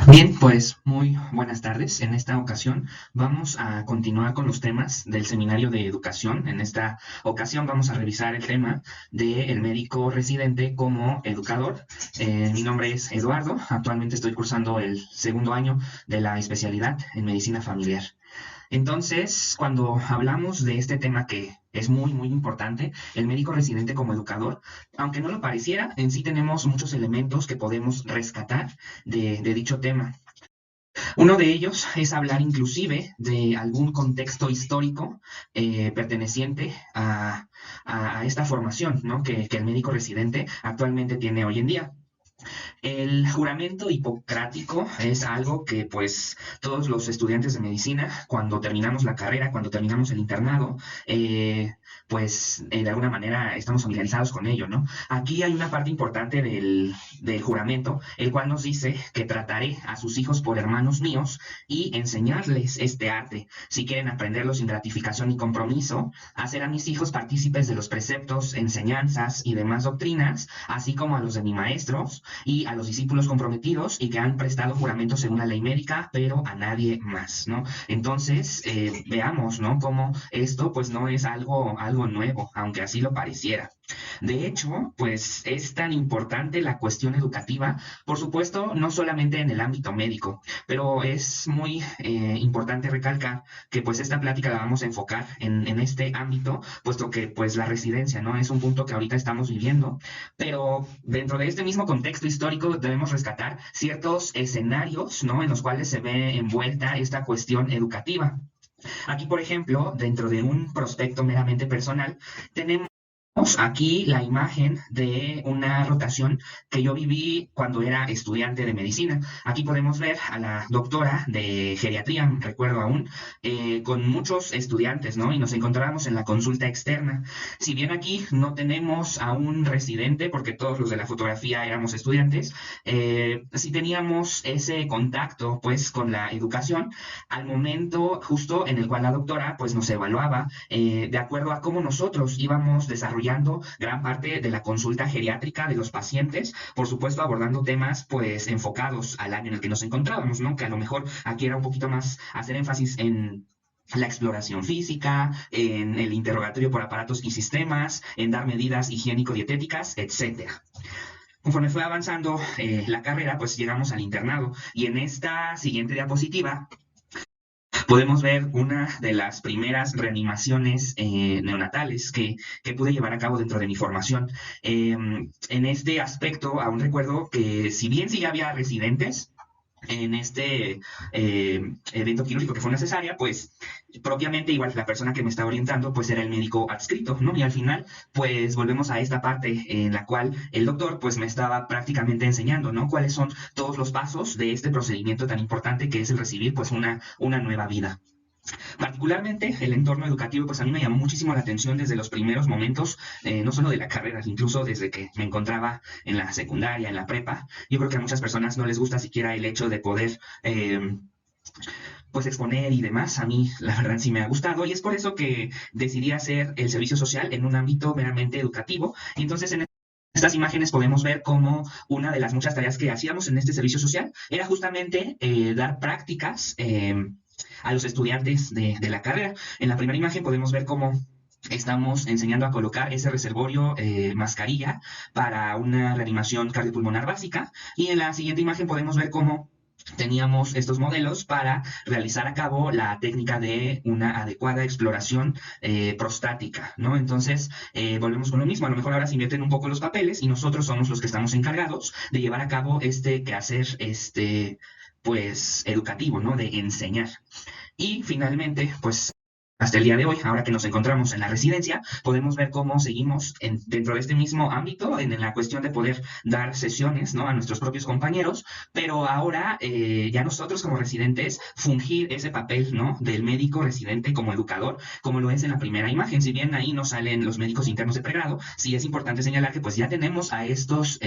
Bien, pues muy buenas tardes. En esta ocasión vamos a continuar con los temas del seminario de educación. En esta ocasión vamos a revisar el tema del médico residente como educador. Mi nombre es Eduardo. Actualmente estoy cursando el segundo año de la especialidad en medicina familiar. Entonces, cuando hablamos de este tema que es muy importante, el médico residente como educador, aunque no lo pareciera, en sí tenemos muchos elementos que podemos rescatar de dicho tema. Uno de ellos es hablar inclusive de algún contexto histórico perteneciente a esta formación, ¿no? que el médico residente actualmente tiene hoy en día. El juramento hipocrático es algo que pues todos los estudiantes de medicina, cuando terminamos la carrera, cuando terminamos el internado, de alguna manera estamos familiarizados con ello, ¿no? Aquí hay una parte importante del juramento, el cual nos dice que trataré a sus hijos por hermanos míos y enseñarles este arte. Si quieren aprenderlo sin gratificación y compromiso, hacer a mis hijos partícipes de los preceptos, enseñanzas y demás doctrinas, así como a los de mis maestros y a los discípulos comprometidos y que han prestado juramento según la ley médica, pero a nadie más, ¿no? Entonces, veamos, ¿no? Cómo esto, pues, no es algo nuevo, aunque así lo pareciera. De hecho, pues, es tan importante la cuestión educativa, por supuesto, no solamente en el ámbito médico, pero es muy importante recalcar que, pues, esta plática la vamos a enfocar en este ámbito, puesto que, pues, la residencia, ¿no? Es un punto que ahorita estamos viviendo, pero dentro de este mismo contexto histórico debemos rescatar ciertos escenarios, ¿no? En los cuales se ve envuelta esta cuestión educativa. Aquí, por ejemplo, dentro de un prospecto meramente personal, tenemos aquí la imagen de una rotación que yo viví cuando era estudiante de medicina. Aquí podemos ver a la doctora de geriatría, recuerdo aún, con muchos estudiantes, ¿no? Y nos encontrábamos en la consulta externa. Si bien aquí no tenemos a un residente, porque todos los de la fotografía éramos estudiantes, sí teníamos ese contacto, pues, con la educación al momento justo en el cual la doctora, pues, nos evaluaba de acuerdo a cómo nosotros íbamos desarrollando gran parte de la consulta geriátrica de los pacientes, por supuesto abordando temas pues enfocados al año en el que nos encontrábamos, ¿no? Que a lo mejor aquí era un poquito más hacer énfasis en la exploración física, en el interrogatorio por aparatos y sistemas, en dar medidas higiénico-dietéticas, etcétera. Conforme fue avanzando la carrera, pues llegamos al internado y en esta siguiente diapositiva podemos ver una de las primeras reanimaciones neonatales que pude llevar a cabo dentro de mi formación. En este aspecto, aún recuerdo que si bien sí ya había residentes, en este evento quirúrgico que fue una cesárea, pues propiamente igual la persona que me estaba orientando pues era el médico adscrito, ¿no? Y al final pues volvemos a esta parte en la cual el doctor pues me estaba prácticamente enseñando, ¿no? Cuáles son todos los pasos de este procedimiento tan importante que es el recibir pues una nueva vida. Particularmente el entorno educativo, pues a mí me llamó muchísimo la atención desde los primeros momentos, no solo de la carrera, incluso desde que me encontraba en la secundaria, en la prepa. Yo creo que a muchas personas no les gusta siquiera el hecho de poder pues exponer y demás. A mí la verdad sí me ha gustado y es por eso que decidí hacer el servicio social en un ámbito meramente educativo. Y entonces en estas imágenes podemos ver cómo una de las muchas tareas que hacíamos en este servicio social era justamente dar prácticas a los estudiantes de la carrera. En la primera imagen podemos ver cómo estamos enseñando a colocar ese reservorio mascarilla para una reanimación cardiopulmonar básica y en la siguiente imagen podemos ver cómo teníamos estos modelos para realizar a cabo la técnica de una adecuada exploración prostática, ¿no? Entonces, volvemos con lo mismo, a lo mejor ahora se invierten un poco los papeles y nosotros somos los que estamos encargados de llevar a cabo este quehacer, pues, educativo, ¿no? De enseñar. Y finalmente, pues hasta el día de hoy, ahora que nos encontramos en la residencia, podemos ver cómo seguimos dentro de este mismo ámbito, en la cuestión de poder dar sesiones, ¿no? A nuestros propios compañeros, pero ahora ya nosotros como residentes fungir ese papel, ¿no? Del médico residente como educador, como lo es en la primera imagen. Si bien ahí no salen los médicos internos de pregrado, sí es importante señalar que pues ya tenemos a estos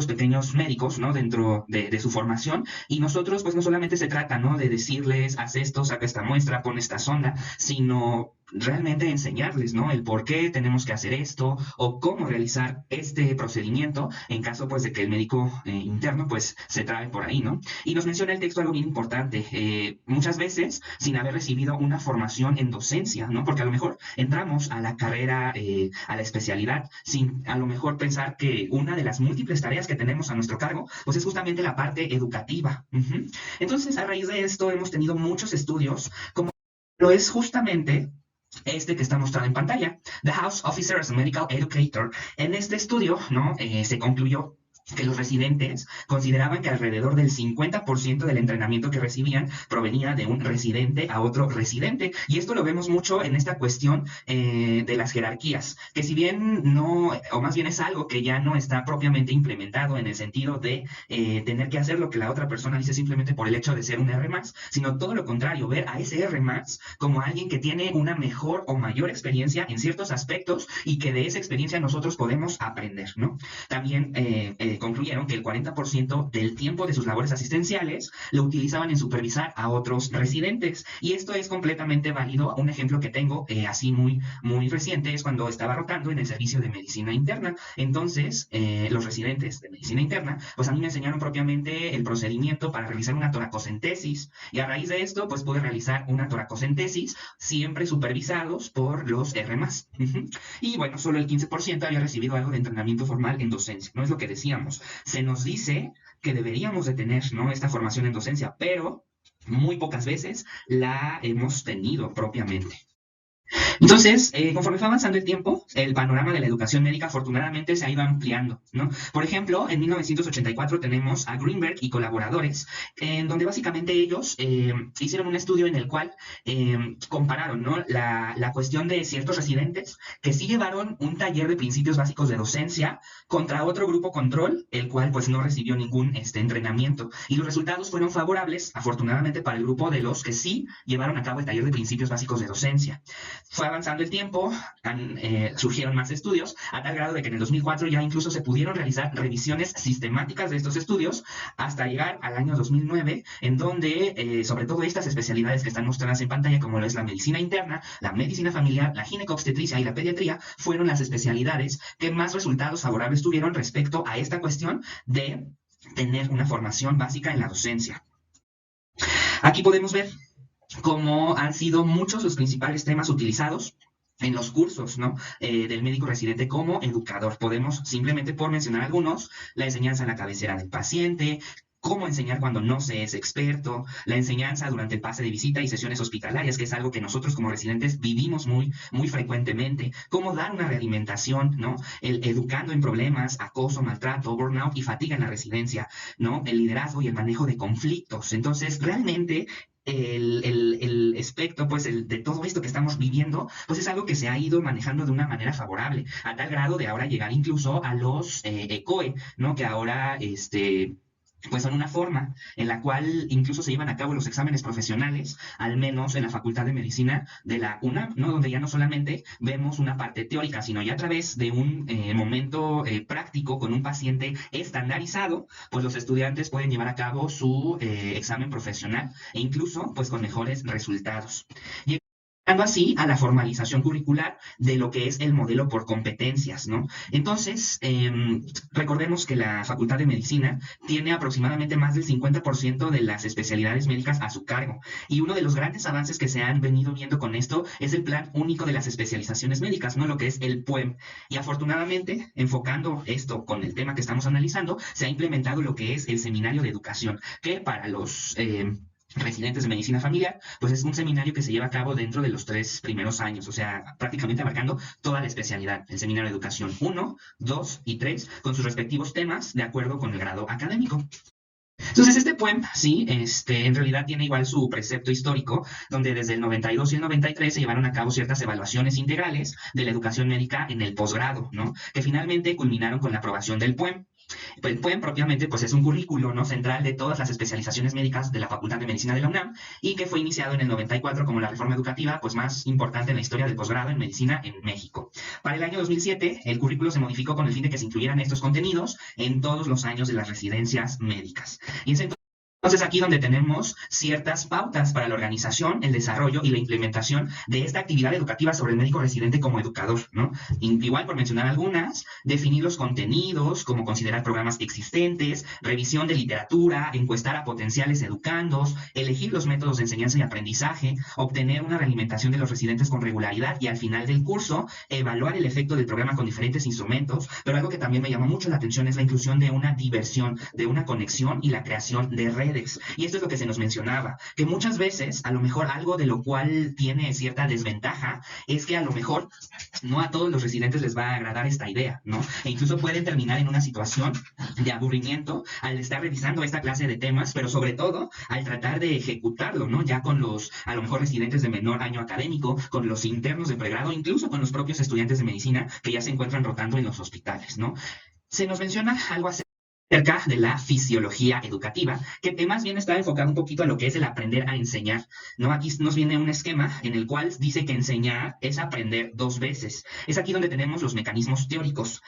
pequeños médicos, ¿no? Dentro de su formación y nosotros pues no solamente se trata, ¿no? De decirles, haz esto, saca esta muestra, pon esta sonda, onda, sino realmente enseñarles, ¿no? El por qué tenemos que hacer esto o cómo realizar este procedimiento en caso, pues, de que el médico interno, pues, se trabe por ahí, ¿no? Y nos menciona el texto algo bien importante, muchas veces sin haber recibido una formación en docencia, ¿no? Porque a lo mejor entramos a la carrera, a la especialidad, sin a lo mejor pensar que una de las múltiples tareas que tenemos a nuestro cargo, pues es justamente la parte educativa. Entonces, a raíz de esto hemos tenido muchos estudios, como lo es justamente este que está mostrado en pantalla, The House Officer as a Medical Educator. En este estudio, ¿no? Se concluyó que los residentes consideraban que alrededor del 50% del entrenamiento que recibían provenía de un residente a otro residente. Y esto lo vemos mucho en esta cuestión de las jerarquías, que si bien no, o más bien es algo que ya no está propiamente implementado en el sentido de tener que hacer lo que la otra persona dice simplemente por el hecho de ser un R+, sino todo lo contrario, ver a ese R+, como alguien que tiene una mejor o mayor experiencia en ciertos aspectos y que de esa experiencia nosotros podemos aprender, ¿no? También concluyeron que el 40% del tiempo de sus labores asistenciales lo utilizaban en supervisar a otros residentes. Y esto es completamente válido. Un ejemplo que tengo así muy, muy reciente es cuando estaba rotando en el servicio de medicina interna. Entonces, los residentes de medicina interna, pues a mí me enseñaron propiamente el procedimiento para realizar una toracocentesis. Y a raíz de esto, pues pude realizar una toracocentesis siempre supervisados por los R+. Y bueno, solo el 15% había recibido algo de entrenamiento formal en docencia. No es lo que decíamos. Se nos dice que deberíamos de tener, ¿no?, esta formación en docencia, pero muy pocas veces la hemos tenido propiamente. Entonces, conforme fue avanzando el tiempo, el panorama de la educación médica afortunadamente se ha ido ampliando, ¿no? Por ejemplo, en 1984 tenemos a Greenberg y colaboradores, en donde básicamente ellos hicieron un estudio en el cual compararon, ¿no?, la cuestión de ciertos residentes que sí llevaron un taller de principios básicos de docencia contra otro grupo control, el cual pues no recibió ningún entrenamiento. Y los resultados fueron favorables, afortunadamente, para el grupo de los que sí llevaron a cabo el taller de principios básicos de docencia. Fue avanzando el tiempo, surgieron más estudios, a tal grado de que en el 2004 ya incluso se pudieron realizar revisiones sistemáticas de estos estudios, hasta llegar al año 2009, en donde, sobre todo estas especialidades que están mostradas en pantalla, como lo es la medicina interna, la medicina familiar, la ginecobstetricia y la pediatría, fueron las especialidades que más resultados favorables tuvieron respecto a esta cuestión de tener una formación básica en la docencia. Aquí podemos ver cómo han sido muchos los principales temas utilizados en los cursos, ¿no?, del médico residente como educador. Podemos, simplemente por mencionar algunos, la enseñanza en la cabecera del paciente, cómo enseñar cuando no se es experto, la enseñanza durante el pase de visita y sesiones hospitalarias, que es algo que nosotros como residentes vivimos muy, muy frecuentemente, cómo dar una realimentación, ¿no?, el educando en problemas, acoso, maltrato, burnout y fatiga en la residencia, ¿no?, el liderazgo y el manejo de conflictos. Entonces, realmente el aspecto, pues, de todo esto que estamos viviendo, pues es algo que se ha ido manejando de una manera favorable, a tal grado de ahora llegar incluso a los ECOE, ¿no?, que ahora, pues son una forma en la cual incluso se llevan a cabo los exámenes profesionales, al menos en la Facultad de Medicina de la UNAM, ¿no?, donde ya no solamente vemos una parte teórica, sino ya a través de un momento práctico con un paciente estandarizado, pues los estudiantes pueden llevar a cabo su examen profesional e incluso pues con mejores resultados. Llegando así a la formalización curricular de lo que es el modelo por competencias, ¿no? Entonces, recordemos que la Facultad de Medicina tiene aproximadamente más del 50% de las especialidades médicas a su cargo. Y uno de los grandes avances que se han venido viendo con esto es el Plan Único de las Especializaciones Médicas, ¿no?, lo que es el PUEM. Y afortunadamente, enfocando esto con el tema que estamos analizando, se ha implementado lo que es el Seminario de Educación, que para los residentes de medicina familiar, pues es un seminario que se lleva a cabo dentro de los 3 primeros años, o sea, prácticamente abarcando toda la especialidad, el seminario de educación 1, 2 y 3, con sus respectivos temas de acuerdo con el grado académico. Entonces, este PUEM, sí, en realidad tiene igual su precepto histórico, donde desde el 92 y el 93 se llevaron a cabo ciertas evaluaciones integrales de la educación médica en el posgrado, ¿no?, que finalmente culminaron con la aprobación del PUEM. El PUEM propiamente pues es un currículo, ¿no?, central de todas las especializaciones médicas de la Facultad de Medicina de la UNAM y que fue iniciado en el 94 como la reforma educativa pues más importante en la historia del posgrado en medicina en México. Para el año 2007 el currículo se modificó con el fin de que se incluyeran estos contenidos en todos los años de las residencias médicas. Y Entonces aquí donde tenemos ciertas pautas para la organización, el desarrollo y la implementación de esta actividad educativa sobre el médico residente como educador, ¿no? Igual por mencionar algunas, definir los contenidos, como considerar programas existentes, revisión de literatura, encuestar a potenciales educandos, elegir los métodos de enseñanza y aprendizaje, obtener una realimentación de los residentes con regularidad y al final del curso evaluar el efecto del programa con diferentes instrumentos, pero algo que también me llama mucho la atención es la inclusión de una diversión, de una conexión y la creación de redes. Y esto es lo que se nos mencionaba, que muchas veces, a lo mejor algo de lo cual tiene cierta desventaja, es que a lo mejor no a todos los residentes les va a agradar esta idea, ¿no? E incluso pueden terminar en una situación de aburrimiento al estar revisando esta clase de temas, pero sobre todo al tratar de ejecutarlo, ¿no? Ya con los, a lo mejor, residentes de menor año académico, con los internos de pregrado, incluso con los propios estudiantes de medicina que ya se encuentran rotando en los hospitales, ¿no? Se nos menciona algo acerca de la fisiología educativa, que más bien está enfocado un poquito a lo que es el aprender a enseñar, ¿no? Aquí nos viene un esquema en el cual dice que enseñar es aprender dos veces. Es aquí donde tenemos los mecanismos teóricos,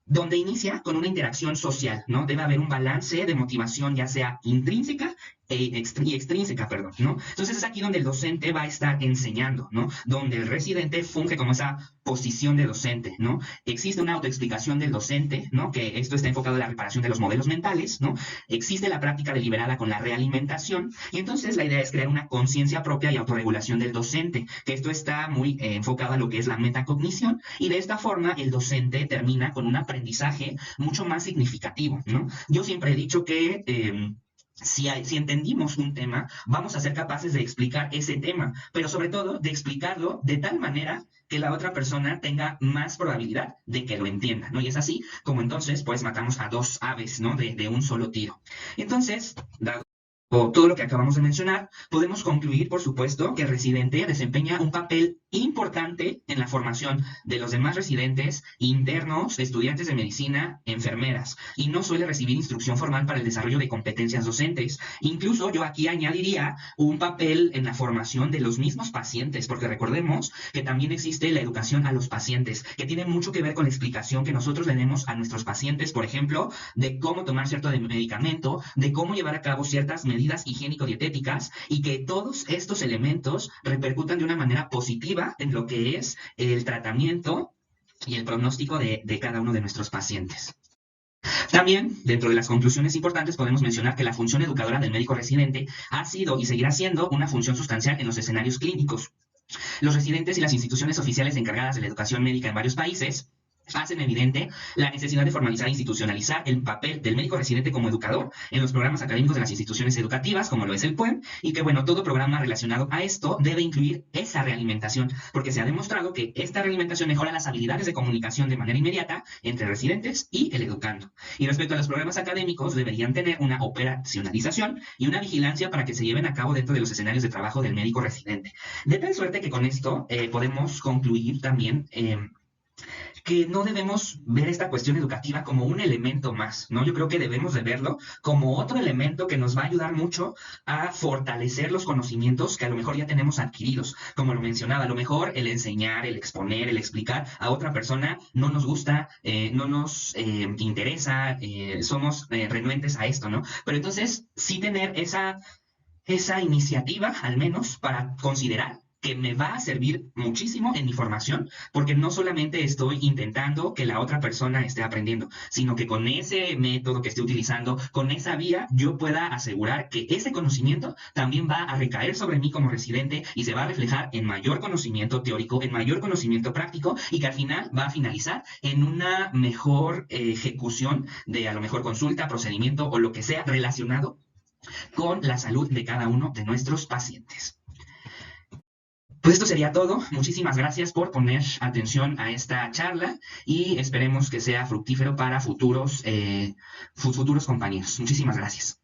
donde inicia con una interacción social, ¿no? Debe haber un balance de motivación, ya sea intrínseca y extrínseca, perdón, ¿no? Entonces es aquí donde el docente va a estar enseñando, ¿no? Donde el residente funge como esa posición de docente, ¿no? Existe una autoexplicación del docente, ¿no? Que esto está enfocado en la reparación de los modelos mentales, ¿no? Existe la práctica deliberada con la realimentación, y entonces la idea es crear una conciencia propia y autorregulación del docente, que esto está muy enfocado a lo que es la metacognición, y de esta forma el docente termina con un aprendizaje mucho más significativo, ¿no? Yo siempre he dicho que si entendimos un tema, vamos a ser capaces de explicar ese tema, pero sobre todo de explicarlo de tal manera que la otra persona tenga más probabilidad de que lo entienda, ¿no? Y es así como entonces, pues, matamos a dos aves, ¿no? De un solo tiro. Entonces, dado todo lo que acabamos de mencionar, podemos concluir, por supuesto, que el residente desempeña un papel importante en la formación de los demás residentes, internos, estudiantes de medicina, enfermeras, y no suele recibir instrucción formal para el desarrollo de competencias docentes. Incluso yo aquí añadiría un papel en la formación de los mismos pacientes, porque recordemos que también existe la educación a los pacientes, que tiene mucho que ver con la explicación que nosotros le demos a nuestros pacientes, por ejemplo, de cómo tomar cierto medicamento, de cómo llevar a cabo ciertas medidas higiénico-dietéticas, y que todos estos elementos repercutan de una manera positiva en lo que es el tratamiento y el pronóstico de cada uno de nuestros pacientes. También, dentro de las conclusiones importantes, podemos mencionar que la función educadora del médico residente ha sido y seguirá siendo una función sustancial en los escenarios clínicos. Los residentes y las instituciones oficiales encargadas de la educación médica en varios países hacen evidente la necesidad de formalizar e institucionalizar el papel del médico residente como educador en los programas académicos de las instituciones educativas, como lo es el PUEM, y que, bueno, todo programa relacionado a esto debe incluir esa realimentación, porque se ha demostrado que esta realimentación mejora las habilidades de comunicación de manera inmediata entre residentes y el educando. Y respecto a los programas académicos, deberían tener una operacionalización y una vigilancia para que se lleven a cabo dentro de los escenarios de trabajo del médico residente. De tal suerte que con esto podemos concluir también que no debemos ver esta cuestión educativa como un elemento más, ¿no? Yo creo que debemos de verlo como otro elemento que nos va a ayudar mucho a fortalecer los conocimientos que a lo mejor ya tenemos adquiridos. Como lo mencionaba, a lo mejor el enseñar, el exponer, el explicar a otra persona no nos gusta, no nos interesa, somos renuentes a esto, ¿no? Pero entonces sí tener esa iniciativa, al menos, para considerar que me va a servir muchísimo en mi formación, porque no solamente estoy intentando que la otra persona esté aprendiendo, sino que con ese método que esté utilizando, con esa vía, yo pueda asegurar que ese conocimiento también va a recaer sobre mí como residente y se va a reflejar en mayor conocimiento teórico, en mayor conocimiento práctico, y que al final va a finalizar en una mejor ejecución de, a lo mejor, consulta, procedimiento o lo que sea relacionado con la salud de cada uno de nuestros pacientes. Pues esto sería todo. Muchísimas gracias por poner atención a esta charla y esperemos que sea fructífero para futuros compañeros. Muchísimas gracias.